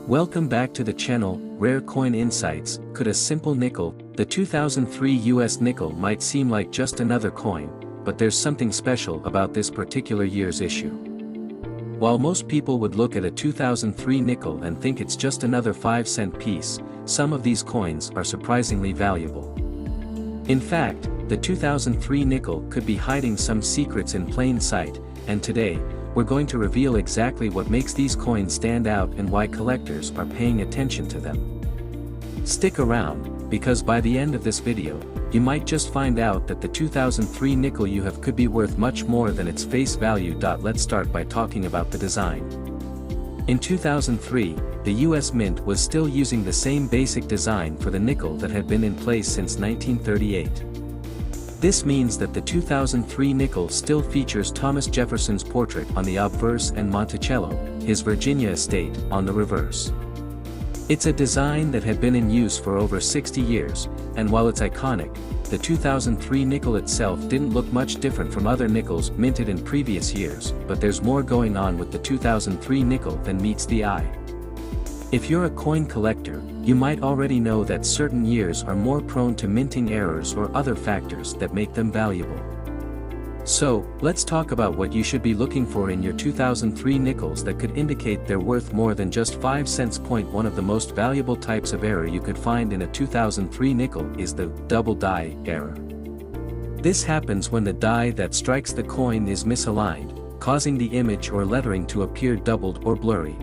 Welcome back to the channel, Rare Coin Insights. Could a simple nickel, the 2003 US nickel, might seem like just another coin, but there's something special about this particular year's issue. While most people would look at a 2003 nickel and think it's just another 5-cent piece, some of these coins are surprisingly valuable. In fact, the 2003 nickel could be hiding some secrets in plain sight, and today, we're going to reveal exactly what makes these coins stand out and why collectors are paying attention to them. Stick around, because by the end of this video, you might just find out that the 2003 nickel you have could be worth much more than its face value. Let's start by talking about the design. In 2003, the US Mint was still using the same basic design for the nickel that had been in place since 1938. This means that the 2003 nickel still features Thomas Jefferson's portrait on the obverse and Monticello, his Virginia estate, on the reverse. It's a design that had been in use for over 60 years, and while it's iconic, the 2003 nickel itself didn't look much different from other nickels minted in previous years, but there's more going on with the 2003 nickel than meets the eye. If you're a coin collector, you might already know that certain years are more prone to minting errors or other factors that make them valuable. So, let's talk about what you should be looking for in your 2003 nickels that could indicate they're worth more than just 5 cents. One of the most valuable types of error you could find in a 2003 nickel is the double die error. This happens when the die that strikes the coin is misaligned, causing the image or lettering to appear doubled or blurry.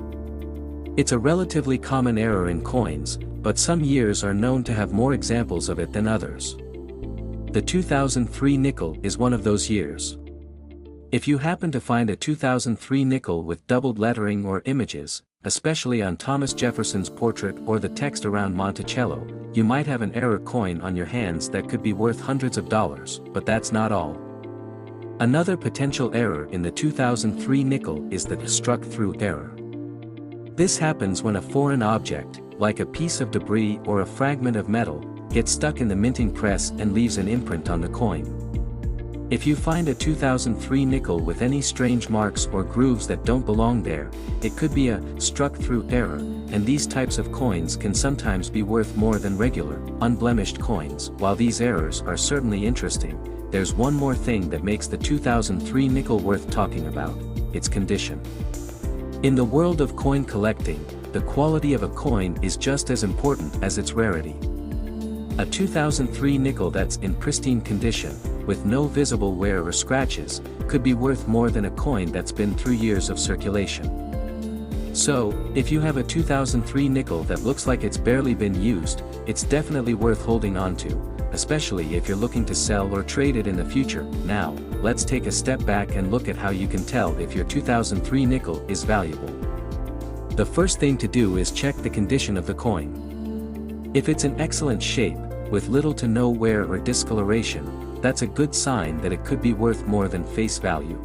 It's a relatively common error in coins, but some years are known to have more examples of it than others. The 2003 nickel is one of those years. If you happen to find a 2003 nickel with doubled lettering or images, especially on Thomas Jefferson's portrait or the text around Monticello, you might have an error coin on your hands that could be worth hundreds of dollars, but that's not all. Another potential error in the 2003 nickel is the struck-through error. This happens when a foreign object, like a piece of debris or a fragment of metal, gets stuck in the minting press and leaves an imprint on the coin. If you find a 2003 nickel with any strange marks or grooves that don't belong there, it could be a struck-through error, and these types of coins can sometimes be worth more than regular, unblemished coins. While these errors are certainly interesting, there's one more thing that makes the 2003 nickel worth talking about: its condition. In the world of coin collecting, the quality of a coin is just as important as its rarity. A 2003 nickel that's in pristine condition, with no visible wear or scratches, could be worth more than a coin that's been through years of circulation. So, if you have a 2003 nickel that looks like it's barely been used, it's definitely worth holding on to, especially if you're looking to sell or trade it in the future. Now, let's take a step back and look at how you can tell if your 2003 nickel is valuable. The first thing to do is check the condition of the coin. If it's in excellent shape, with little to no wear or discoloration, that's a good sign that it could be worth more than face value.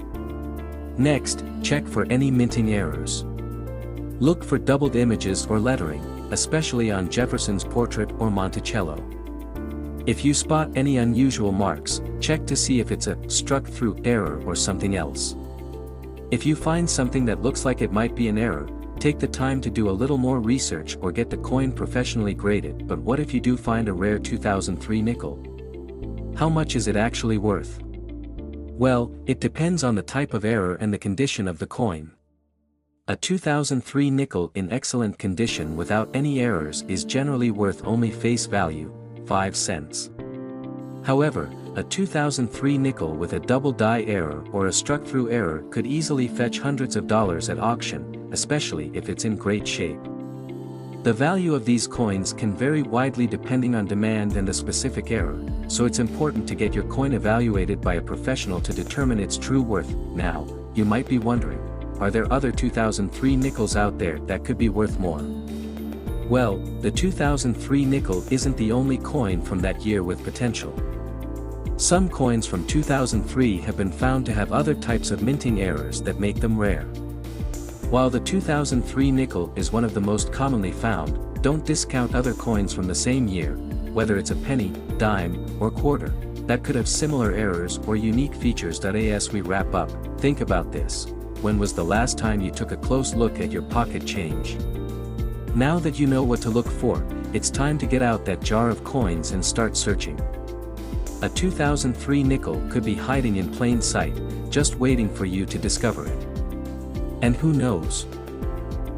Next, check for any minting errors. Look for doubled images or lettering, especially on Jefferson's portrait or Monticello. If you spot any unusual marks, check to see if it's a struck-through error or something else. If you find something that looks like it might be an error, take the time to do a little more research or get the coin professionally graded. But what if you do find a rare 2003 nickel? How much is it actually worth? Well, it depends on the type of error and the condition of the coin. A 2003 nickel in excellent condition without any errors is generally worth only face value, 5 cents. However, a 2003 nickel with a double die error or a struck-through error could easily fetch hundreds of dollars at auction, especially if it's in great shape. The value of these coins can vary widely depending on demand and the specific error, so it's important to get your coin evaluated by a professional to determine its true worth. Now, you might be wondering, are there other 2003 nickels out there that could be worth more? Well, the 2003 nickel isn't the only coin from that year with potential. Some coins from 2003 have been found to have other types of minting errors that make them rare. While the 2003 nickel is one of the most commonly found, don't discount other coins from the same year, whether it's a penny, dime, or quarter, that could have similar errors or unique features. As we wrap up, think about this: when was the last time you took a close look at your pocket change? Now that you know what to look for, it's time to get out that jar of coins and start searching. A 2003 nickel could be hiding in plain sight, just waiting for you to discover it. And who knows?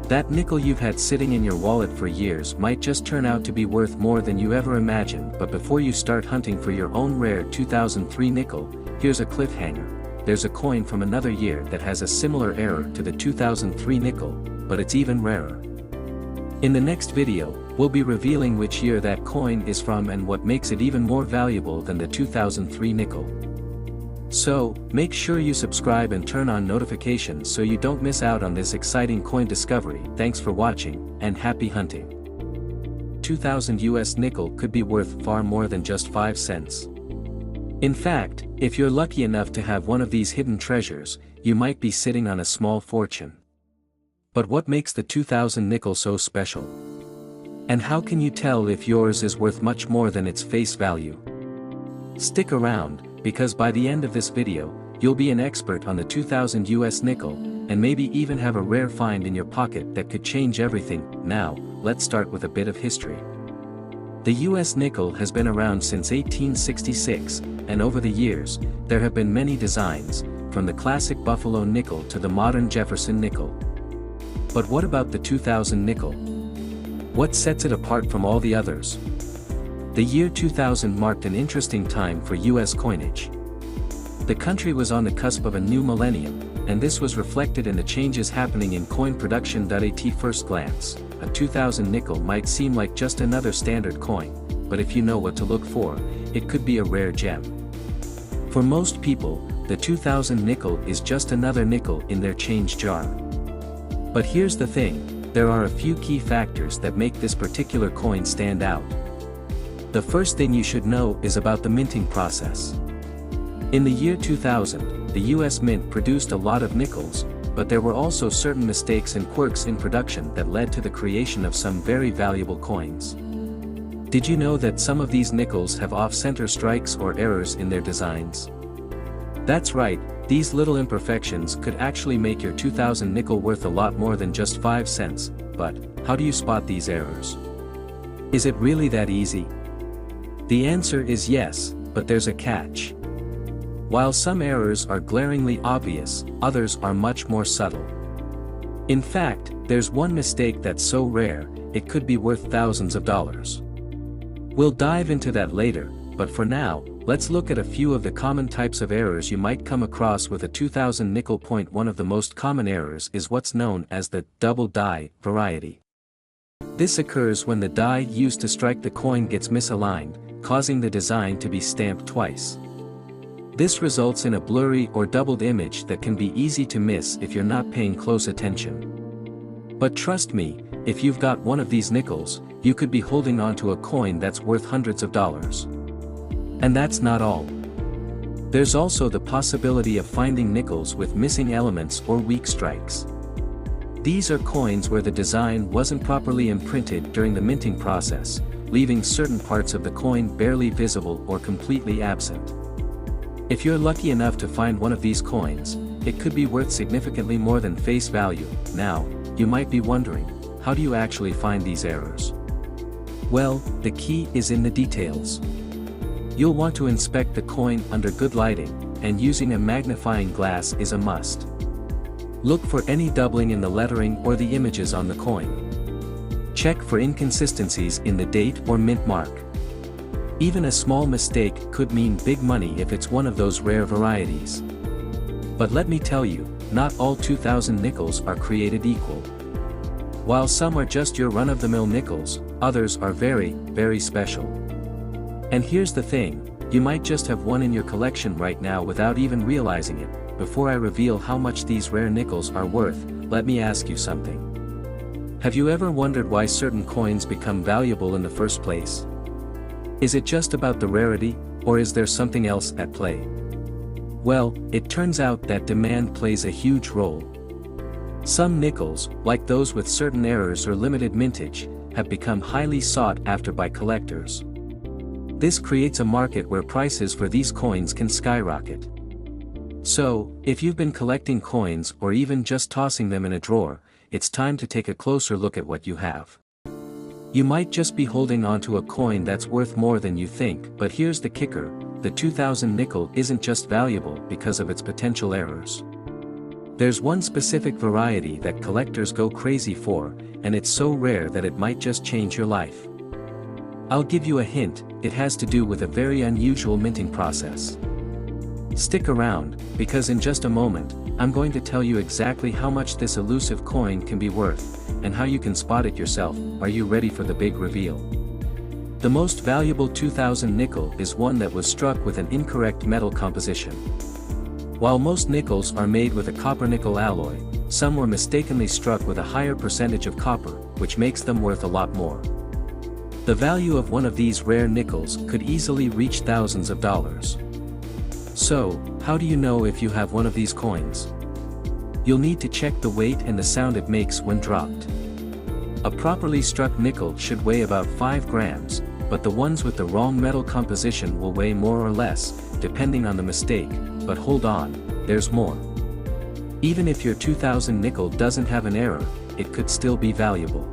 That nickel you've had sitting in your wallet for years might just turn out to be worth more than you ever imagined. But before you start hunting for your own rare 2003 nickel, here's a cliffhanger. There's a coin from another year that has a similar error to the 2003 nickel, but it's even rarer. In the next video, we'll be revealing which year that coin is from and what makes it even more valuable than the 2003 nickel. So, make sure you subscribe and turn on notifications so you don't miss out on this exciting coin discovery. Thanks for watching, and happy hunting. 2000 US nickel could be worth far more than just 5 cents. In fact, if you're lucky enough to have one of these hidden treasures, you might be sitting on a small fortune. But what makes the 2000 nickel so special? And how can you tell if yours is worth much more than its face value? Stick around, because by the end of this video, you'll be an expert on the 2000 US nickel, and maybe even have a rare find in your pocket that could change everything. Now, let's start with a bit of history. The US nickel has been around since 1866, and over the years, there have been many designs, from the classic Buffalo nickel to the modern Jefferson nickel. But what about the 2000 nickel? What sets it apart from all the others? The year 2000 marked an interesting time for US coinage. The country was on the cusp of a new millennium, and this was reflected in the changes happening in coin production. At first glance, a 2000 nickel might seem like just another standard coin, but if you know what to look for, it could be a rare gem. For most people, the 2000 nickel is just another nickel in their change jar. But here's the thing, there are a few key factors that make this particular coin stand out. The first thing you should know is about the minting process. In the year 2000, the US Mint produced a lot of nickels, but there were also certain mistakes and quirks in production that led to the creation of some very valuable coins. Did you know that some of these nickels have off-center strikes or errors in their designs? That's right, these little imperfections could actually make your 2000 nickel worth a lot more than just 5 cents, but how do you spot these errors? Is it really that easy? The answer is yes, but there's a catch. While some errors are glaringly obvious, others are much more subtle. In fact, there's one mistake that's so rare, it could be worth thousands of dollars. We'll dive into that later, but for now, let's look at a few of the common types of errors you might come across with a 2000 nickel. One of the most common errors is what's known as the double die variety. This occurs when the die used to strike the coin gets misaligned, causing the design to be stamped twice. This results in a blurry or doubled image that can be easy to miss if you're not paying close attention. But trust me, if you've got one of these nickels, you could be holding onto a coin that's worth hundreds of dollars. And that's not all. There's also the possibility of finding nickels with missing elements or weak strikes. These are coins where the design wasn't properly imprinted during the minting process, leaving certain parts of the coin barely visible or completely absent. If you're lucky enough to find one of these coins, it could be worth significantly more than face value. Now, you might be wondering, how do you actually find these errors? Well, the key is in the details. You'll want to inspect the coin under good lighting, and using a magnifying glass is a must. Look for any doubling in the lettering or the images on the coin. Check for inconsistencies in the date or mint mark. Even a small mistake could mean big money if it's one of those rare varieties. But let me tell you, not all 2000 nickels are created equal. While some are just your run-of-the-mill nickels, others are very, very special. And here's the thing, you might just have one in your collection right now without even realizing it. Before I reveal how much these rare nickels are worth, let me ask you something. Have you ever wondered why certain coins become valuable in the first place? Is it just about the rarity, or is there something else at play? Well, it turns out that demand plays a huge role. Some nickels, like those with certain errors or limited mintage, have become highly sought after by collectors. This creates a market where prices for these coins can skyrocket. So, if you've been collecting coins or even just tossing them in a drawer, it's time to take a closer look at what you have. You might just be holding onto a coin that's worth more than you think, but here's the kicker: the 2000 nickel isn't just valuable because of its potential errors. There's one specific variety that collectors go crazy for, and it's so rare that it might just change your life. I'll give you a hint: it has to do with a very unusual minting process. Stick around, because in just a moment, I'm going to tell you exactly how much this elusive coin can be worth, and how you can spot it yourself. Are you ready for the big reveal? The most valuable 2000 nickel is one that was struck with an incorrect metal composition. While most nickels are made with a copper-nickel alloy, some were mistakenly struck with a higher percentage of copper, which makes them worth a lot more. The value of one of these rare nickels could easily reach thousands of dollars. So, how do you know if you have one of these coins? You'll need to check the weight and the sound it makes when dropped. A properly struck nickel should weigh about 5 grams, but the ones with the wrong metal composition will weigh more or less, depending on the mistake. But hold on, there's more. Even if your 2000 nickel doesn't have an error, it could still be valuable.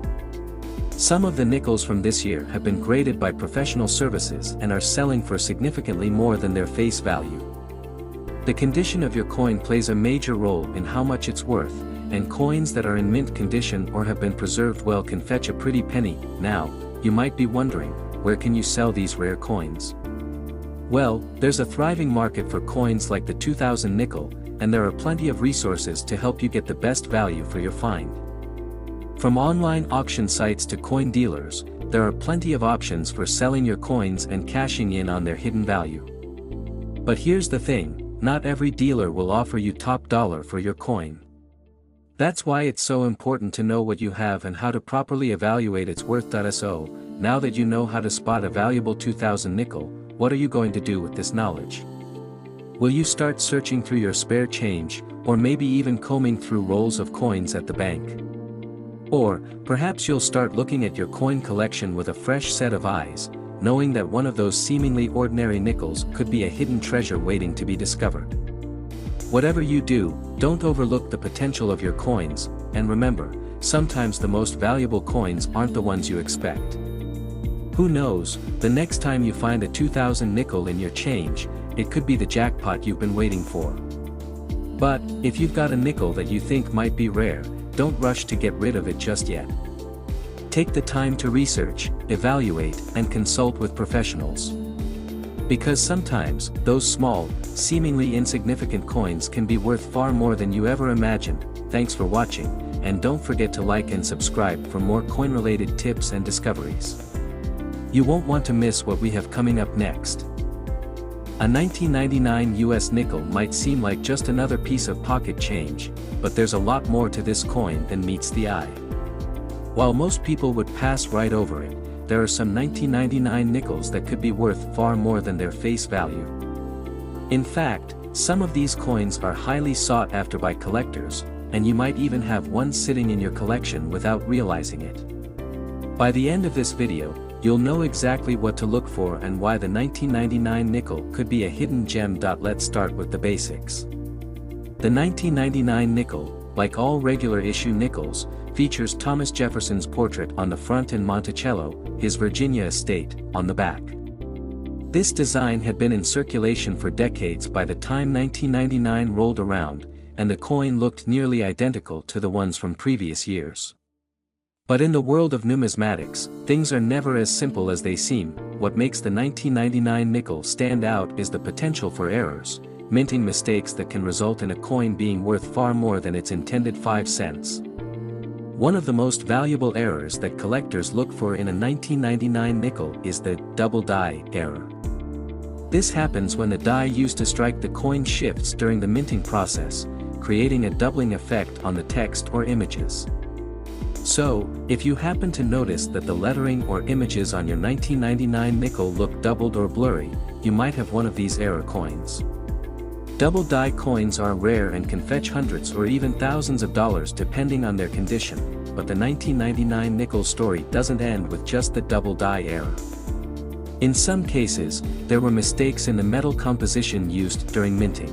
Some of the nickels from this year have been graded by professional services and are selling for significantly more than their face value. The condition of your coin plays a major role in how much it's worth, and coins that are in mint condition or have been preserved well can fetch a pretty penny. Now, you might be wondering, where can you sell these rare coins? Well, there's a thriving market for coins like the 2000 nickel, and there are plenty of resources to help you get the best value for your find. From online auction sites to coin dealers, there are plenty of options for selling your coins and cashing in on their hidden value. But here's the thing: not every dealer will offer you top dollar for your coin. That's why it's so important to know what you have and how to properly evaluate its worth. So, now that you know how to spot a valuable 2000 nickel, what are you going to do with this knowledge? Will you start searching through your spare change, or maybe even combing through rolls of coins at the bank? Or, perhaps you'll start looking at your coin collection with a fresh set of eyes, knowing that one of those seemingly ordinary nickels could be a hidden treasure waiting to be discovered. Whatever you do, don't overlook the potential of your coins, and remember, sometimes the most valuable coins aren't the ones you expect. Who knows, the next time you find a 2000 nickel in your change, it could be the jackpot you've been waiting for. But, if you've got a nickel that you think might be rare, don't rush to get rid of it just yet. Take the time to research, evaluate, and consult with professionals. Because sometimes, those small, seemingly insignificant coins can be worth far more than you ever imagined. Thanks for watching, and don't forget to like and subscribe for more coin-related tips and discoveries. You won't want to miss what we have coming up next. A 1999 US nickel might seem like just another piece of pocket change, but there's a lot more to this coin than meets the eye. While most people would pass right over it, there are some 1999 nickels that could be worth far more than their face value. In fact, some of these coins are highly sought after by collectors, and you might even have one sitting in your collection without realizing it. By the end of this video, you'll know exactly what to look for and why the 1999 nickel could be a hidden gem. Let's start with the basics. The 1999 nickel, like all regular issue nickels, features Thomas Jefferson's portrait on the front and Monticello, his Virginia estate, on the back. This design had been in circulation for decades by the time 1999 rolled around, and the coin looked nearly identical to the ones from previous years. But in the world of numismatics, things are never as simple as they seem. What makes the 1999 nickel stand out is the potential for errors, minting mistakes that can result in a coin being worth far more than its intended 5 cents. One of the most valuable errors that collectors look for in a 1999 nickel is the double die error. This happens when the die used to strike the coin shifts during the minting process, creating a doubling effect on the text or images. So, if you happen to notice that the lettering or images on your 1999 nickel look doubled or blurry, you might have one of these error coins. Double die coins are rare and can fetch hundreds or even thousands of dollars depending on their condition, but the 1999 nickel story doesn't end with just the double die error. In some cases, there were mistakes in the metal composition used during minting.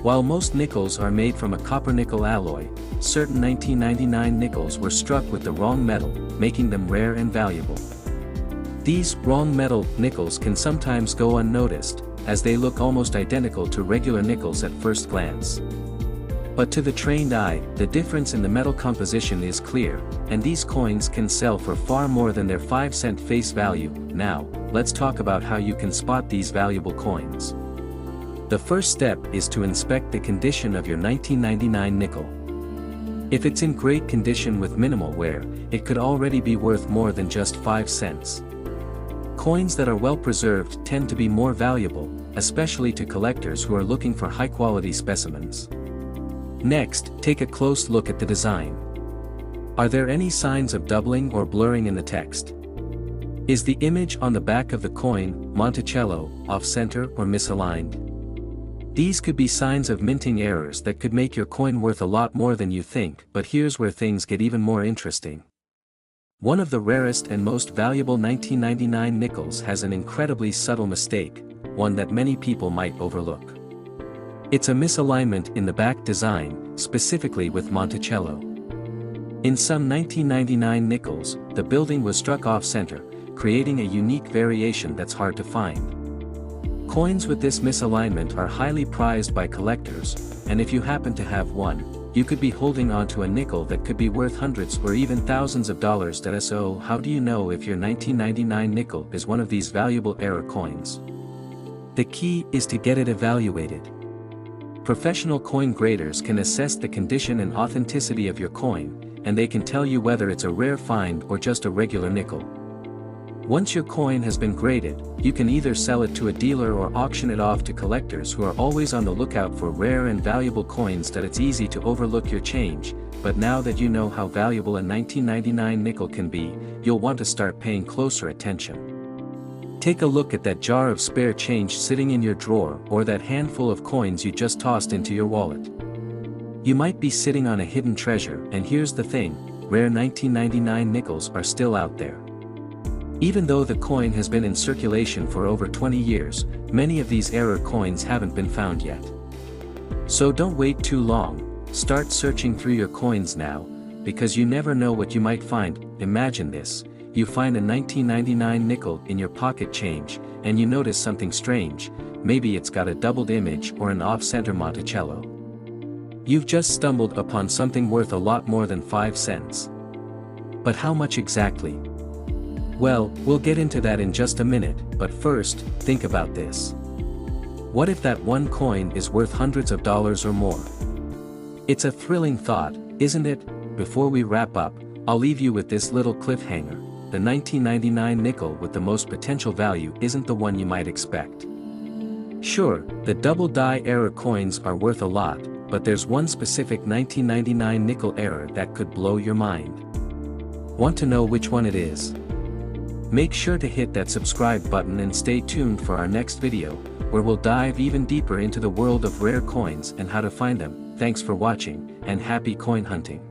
While most nickels are made from a copper-nickel alloy, certain 1999 nickels were struck with the wrong metal, making them rare and valuable. These wrong metal nickels can sometimes go unnoticed, as they look almost identical to regular nickels at first glance. But to the trained eye, the difference in the metal composition is clear, and these coins can sell for far more than their 5-cent face value. Now, let's talk about how you can spot these valuable coins. The first step is to inspect the condition of your 1999 nickel. If it's in great condition with minimal wear, it could already be worth more than just 5 cents. Coins that are well preserved tend to be more valuable, especially to collectors who are looking for high-quality specimens. Next, take a close look at the design. Are there any signs of doubling or blurring in the text? Is the image on the back of the coin, Monticello, off-center or misaligned? These could be signs of minting errors that could make your coin worth a lot more than you think, but here's where things get even more interesting. One of the rarest and most valuable 1999 nickels has an incredibly subtle mistake, one that many people might overlook. It's a misalignment in the back design, specifically with Monticello. In some 1999 nickels, the building was struck off-center, creating a unique variation that's hard to find. Coins with this misalignment are highly prized by collectors, and if you happen to have one, you could be holding onto a nickel that could be worth hundreds or even thousands of dollars. So how do you know if your 1999 nickel is one of these valuable error coins? The key is to get it evaluated. Professional coin graders can assess the condition and authenticity of your coin, and they can tell you whether it's a rare find or just a regular nickel. Once your coin has been graded, you can either sell it to a dealer or auction it off to collectors who are always on the lookout for rare and valuable coins. That it's easy to overlook your change, but now that you know how valuable a 1999 nickel can be, you'll want to start paying closer attention. Take a look at that jar of spare change sitting in your drawer or that handful of coins you just tossed into your wallet. You might be sitting on a hidden treasure, and here's the thing, rare 1999 nickels are still out there. Even though the coin has been in circulation for over 20 years, many of these error coins haven't been found yet. So don't wait too long, start searching through your coins now, because you never know what you might find. Imagine this, you find a 1999 nickel in your pocket change, and you notice something strange, maybe it's got a doubled image or an off-center Monticello. You've just stumbled upon something worth a lot more than 5 cents. But how much exactly? Well, we'll get into that in just a minute, but first, think about this. What if that one coin is worth hundreds of dollars or more? It's a thrilling thought, isn't it? Before we wrap up, I'll leave you with this little cliffhanger. The 1999 nickel with the most potential value isn't the one you might expect. Sure, the double die error coins are worth a lot, but there's one specific 1999 nickel error that could blow your mind. Want to know which one it is? Make sure to hit that subscribe button and stay tuned for our next video, where we'll dive even deeper into the world of rare coins and how to find them. Thanks for watching, and happy coin hunting.